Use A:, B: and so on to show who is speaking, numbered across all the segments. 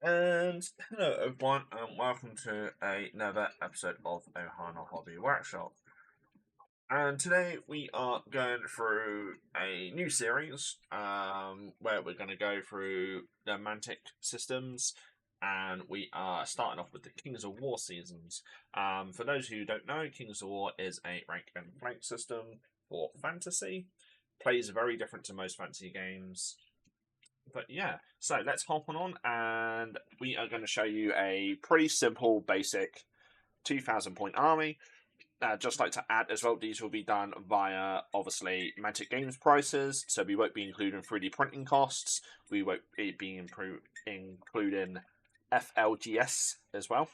A: And hello everyone, and welcome to another episode of Ohana Hobby Workshop. And today we are going through a new series where we're going to go through the Mantic systems, and we are starting off with the Kings of War seasons. For those who don't know, Kings of War is a rank and flank system for fantasy. Plays very different to most fantasy games. But yeah, so let's hop on and we are going to show you a pretty simple, basic 2,000 point army. Just like to add as well, these will be done via obviously Mantic Games prices, so we won't be including 3D printing costs. We won't be including FLGS as well.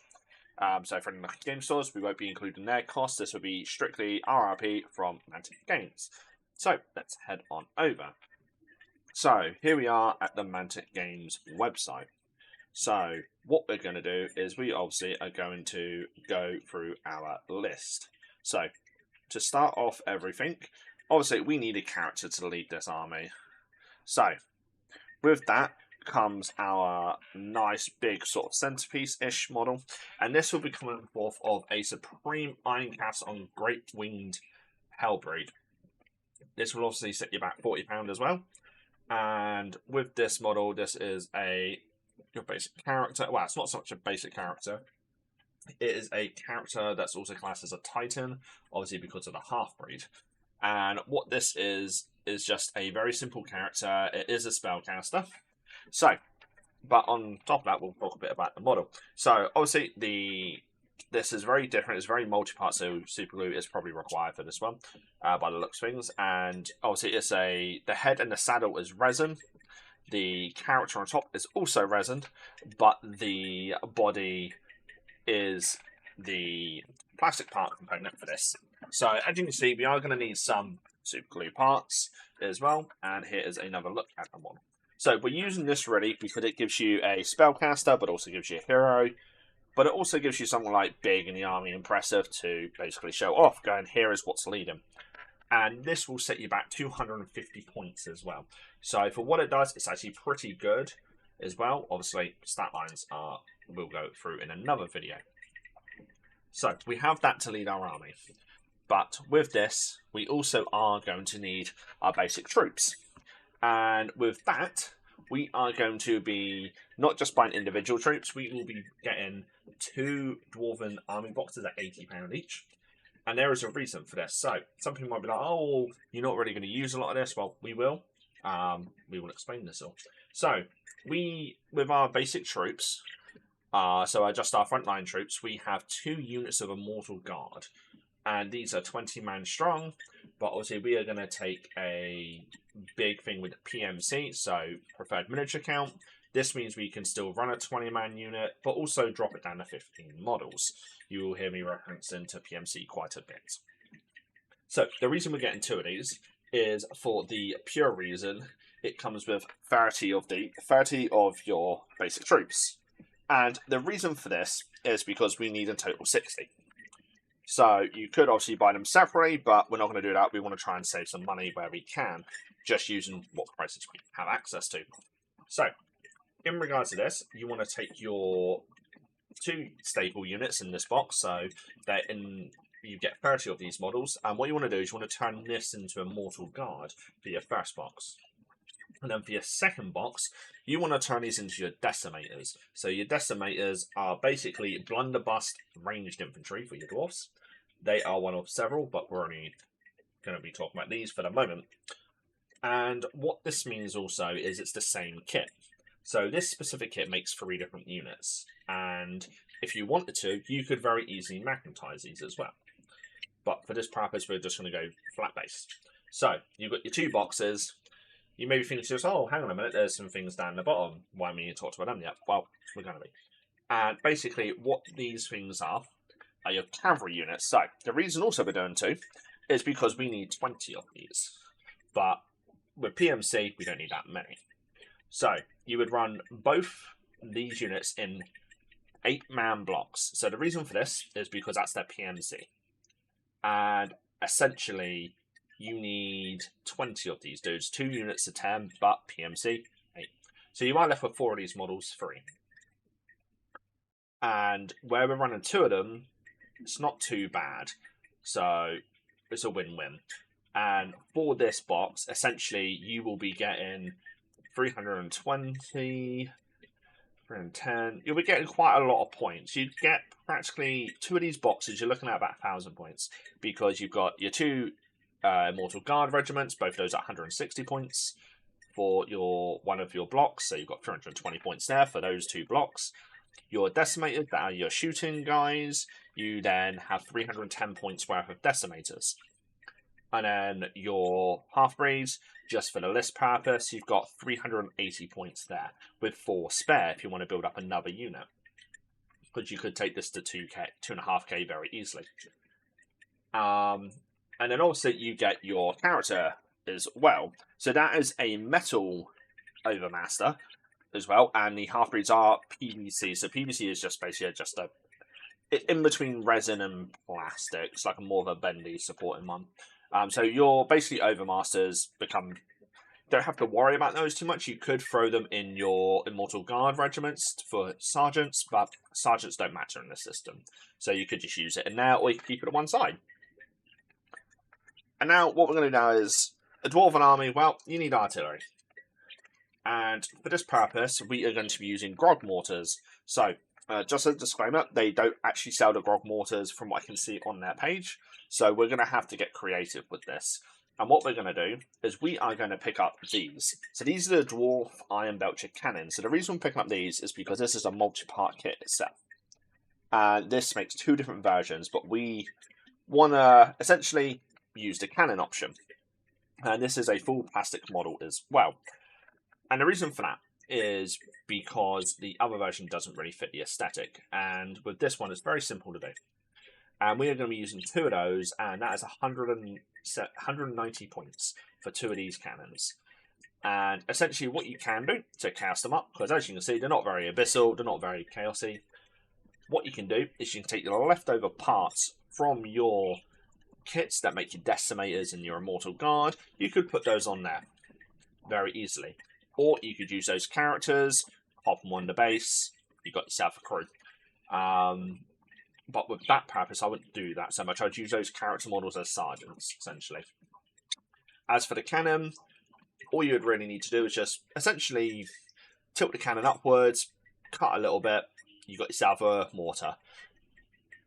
A: So for the game stores, we won't be including their costs. This will be strictly RRP from Mantic Games. So let's head on over. So here we are at the Mantic Games website. So what we're going to do is we obviously are going to go through our list. So to start off everything, obviously we need a character to lead this army. So with that comes our nice big sort of centerpiece-ish model. And this will be coming forth of a Supreme Ironcast on Great Winged Hellbreed. This will obviously set you back £40 as well. And with this model, this is your basic character. Well, it's not such a basic character. It is a character that's also classed as a Titan, obviously because of the half-breed. And what this is just a very simple character. It is a spellcaster. So, but on top of that, we'll talk a bit about the model. So, obviously, this is very different. It's very multi-part, so super glue is probably required for this one, by the looks of things. And obviously, the head and the saddle is resin. The character on top is also resin, but the body is the plastic part component for this. So as you can see, we are going to need some super glue parts as well. And here is another look at the one. So we're using this really because it gives you a spellcaster, but also gives you a hero. But it also gives you something like big in the army, impressive, to basically show off, going, here is what's leading. And this will set you back 250 points as well. So for what it does, it's actually pretty good as well. Obviously, stat lines we'll go through in another video. So we have that to lead our army. But with this, we also are going to need our basic troops. And with that, we are going to be not just buying individual troops, we will be getting 2 Dwarven army boxes at £80 each. And there is a reason for this. So some people might be like, oh, you're not really going to use a lot of this. Well, we will. We will explain this all. So with our basic troops, so just our frontline troops, we have 2 units of Immortal Guard. And these are 20-man strong. But obviously we are going to take a big thing with PMC, so Preferred Miniature Count. This means we can still run a 20-man unit, but also drop it down to 15 models. You will hear me referencing to PMC quite a bit. So the reason we're getting 2 of these is for the pure reason it comes with 30 of your basic troops. And the reason for this is because we need in total 60. So you could obviously buy them separately, but we're not going to do that. We want to try and save some money where we can, just using what prices we have access to. So in regards to this, you want to take your 2 staple units in this box, so that you get 30 of these models, and what you want to do is you want to turn this into a Mortal Guard for your first box. And then for your second box, you want to turn these into your Decimators. So your Decimators are basically blunderbuss ranged infantry for your dwarfs. They are one of several, but we're only going to be talking about these for the moment. And what this means also is it's the same kit. So this specific kit makes 3 different units, and if you wanted to, you could very easily magnetize these as well. But for this purpose, we're just going to go flat base. So you've got your 2 boxes. You may be thinking to yourself, oh, hang on a minute, there's some things down the bottom. Why haven't you talked about them yet? Well, we're going to be. And basically, what these things are your cavalry units. So the reason also we're doing 2 is because we need 20 of these. But with PMC, we don't need that many. So you would run both these units in 8-man blocks. So the reason for this is because that's their PMC. And essentially, you need 20 of these dudes. 2 units of 10, but PMC, 8. So you are left with 4 of these models free. And where we're running 2 of them, it's not too bad. So it's a win-win. And for this box, essentially, you will be getting 320, 310. You'll be getting quite a lot of points. You get practically 2 of these boxes. You're looking at about 1,000 points because you've got your 2 Immortal Guard regiments. Both of those at 160 points for one of your blocks. So you've got 320 points there for those 2 blocks. Your decimators, that are your shooting guys, you then have 310 points worth of decimators. And then your half-breeds, just for the list purpose, you've got 380 points there, with 4 spare if you want to build up another unit. Because you could take this to 2k, 2.5k very easily. And then also you get your character as well. So that is a metal overmaster as well, and the half-breeds are PVC. So PVC is just basically just a in between resin and plastic. It's like more of a bendy supporting one. So your basically overmasters don't have to worry about those too much. You could throw them in your Immortal Guard regiments for sergeants, but sergeants don't matter in this system. So you could just use it in there, or you can keep it at one side. And now what we're going to do now is a Dwarven army. Well, you need artillery. And for this purpose, we are going to be using grog mortars. So, just a disclaimer, they don't actually sell the grog mortars from what I can see on their page. So we're going to have to get creative with this. And what we're going to do is we are going to pick up these. So these are the Dwarf Iron Belcher Cannons. So the reason we're picking up these is because this is a multi-part kit itself. And this makes 2 different versions, but we want to essentially use the cannon option. And this is a full plastic model as well. And the reason for that is because the other version doesn't really fit the aesthetic. And with this one, it's very simple to do. And we are going to be using 2 of those, and that is 190 points for 2 of these cannons. And essentially what you can do to cast them up, because as you can see, they're not very abyssal, they're not very chaosy. What you can do is you can take your leftover parts from your kits that make your decimators and your Immortal Guard. You could put those on there very easily. Or you could use those characters, pop them on the base, you got yourself a crew. But with that purpose, I wouldn't do that so much. I'd use those character models as sergeants, essentially. As for the cannon, all you would really need to do is just essentially tilt the cannon upwards, cut a little bit, you've got yourself a mortar.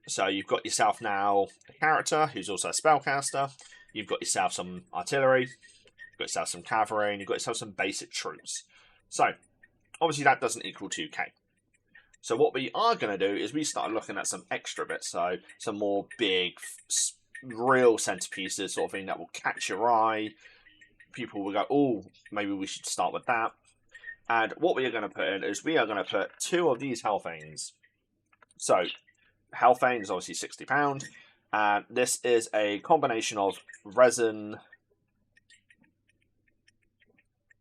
A: So you've got yourself now a character who's also a spellcaster, you've got yourself some artillery, you've got yourself some cavalry, and you've got yourself some basic troops. So, obviously that doesn't equal 2k. So what we are going to do is we start looking at some extra bits, so some more big, real centerpieces, sort of thing that will catch your eye. People will go, oh, maybe we should start with that. And what we are going to put in is we are going to put 2 of these Hellthanes. So, Hellthane is obviously £60, and this is a combination of resin.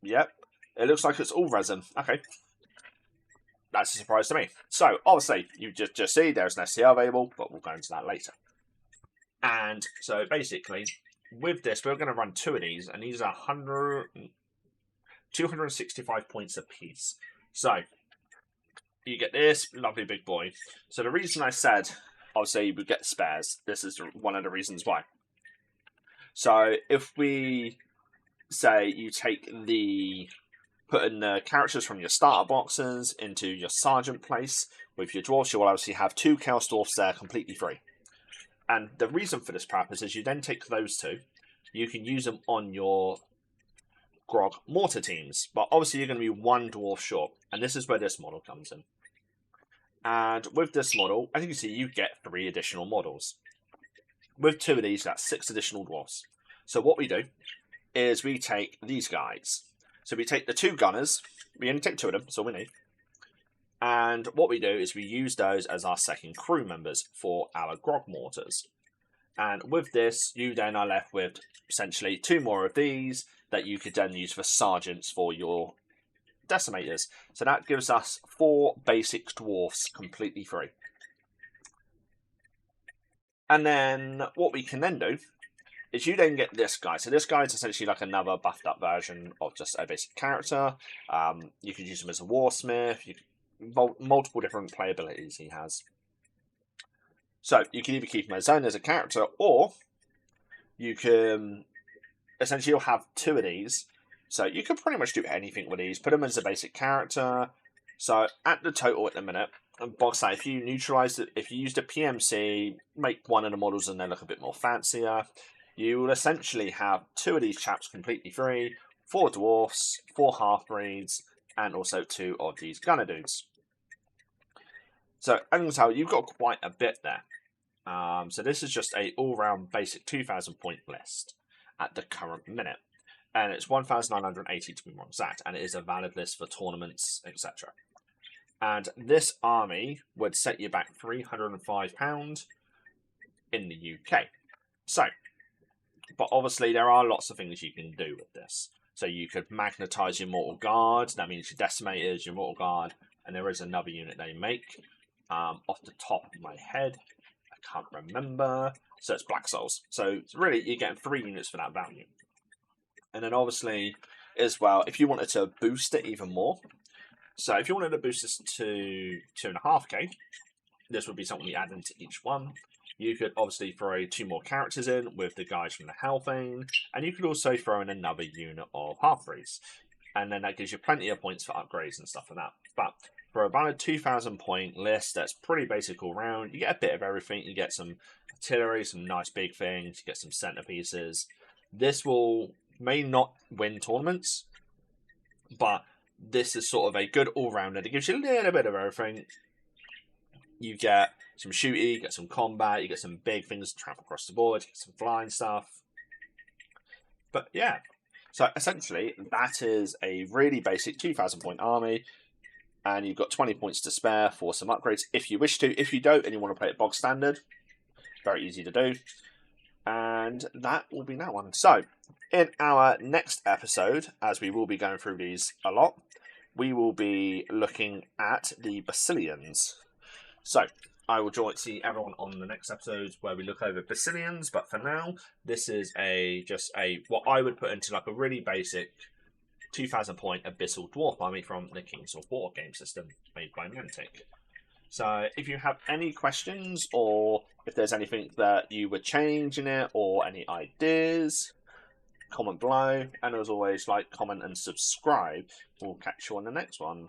A: Yep, it looks like it's all resin. Okay. That's a surprise to me. So, obviously, you just see there's an STL available, but we'll go into that later. And so, basically, with this, we're going to run 2 of these, and these are 265 points apiece. So, you get this lovely big boy. So, the reason I said, obviously, we get spares, this is one of the reasons why. So, if we say you take put in the characters from your starter boxes into your sergeant place with your dwarfs, you will obviously have 2 chaos dwarfs there completely free. And the reason for this purpose is you then take those 2, you can use them on your grog mortar teams, but obviously you're going to be 1 dwarf short, and this is where this model comes in. And with this model, as you can see, you get 3 additional models. With 2 of these, that's 6 additional dwarfs. So what we do is we take these guys. So we take the 2 gunners, we only take 2 of them, that's all we need. And what we do is we use those as our second crew members for our grog mortars. And with this, you then are left with essentially 2 more of these that you could then use for sergeants for your decimators. So that gives us 4 basic dwarfs completely free. And then what we can then do is you then get this guy. So this guy is essentially like another buffed up version of just a basic character. You could use him as a warsmith. multiple different playabilities he has. So you can either keep him as own as a character, or you can essentially you'll have two of these. So you can pretty much do anything with these. Put them as a basic character. So at the total at the minute, box that if you neutralize it, if you used a PMC, make one of the models and they look a bit more fancier, you will essentially have two of these chaps completely free, 4 dwarfs, 4 half-breeds, and also 2 of these gunner dudes. So as you can tell, you've got quite a bit there. So this is just a all-round basic 2,000 point list at the current minute. And it's 1,980 to be more exact, and it is a valid list for tournaments, etc. And this army would set you back £305 in the UK. So, but obviously there are lots of things you can do with this. So you could magnetize your Mortal Guard, that means your Decimators, your Mortal Guard, and there is another unit they make. Off the top of my head, I can't remember. So it's Black Souls. So really, you're getting 3 units for that value. And then obviously, as well, if you wanted to boost it even more, so if you wanted to boost this to 2.5k, this would be something you add into each one. You could obviously throw 2 more characters in with the guys from the Hellbane, and you could also throw in another unit of half-breeds. And then that gives you plenty of points for upgrades and stuff like that. But for about a 2,000 point list, that's pretty basic all round. You get a bit of everything. You get some artillery, some nice big things, you get some centerpieces. This may not win tournaments, but this is sort of a good all-rounder. It gives you a little bit of everything. You get some shooty, you get some combat, you get some big things to travel across the board, you get some flying stuff. But yeah, so essentially that is a really basic 2,000 point army, and you've got 20 points to spare for some upgrades if you wish to. If you don't and you want to play it bog standard, very easy to do. And that will be that one. So in our next episode, as we will be going through these a lot, we will be looking at the Basilians. So I will see everyone on the next episode where we look over Basilians. But for now, this is just what I would put into like a really basic 2,000 point abyssal dwarf army from the Kings of War game system made by Mantic. So if you have any questions, or if there's anything that you would change in it, or any ideas, comment below. And as always, like, comment, and subscribe. We'll catch you on the next one.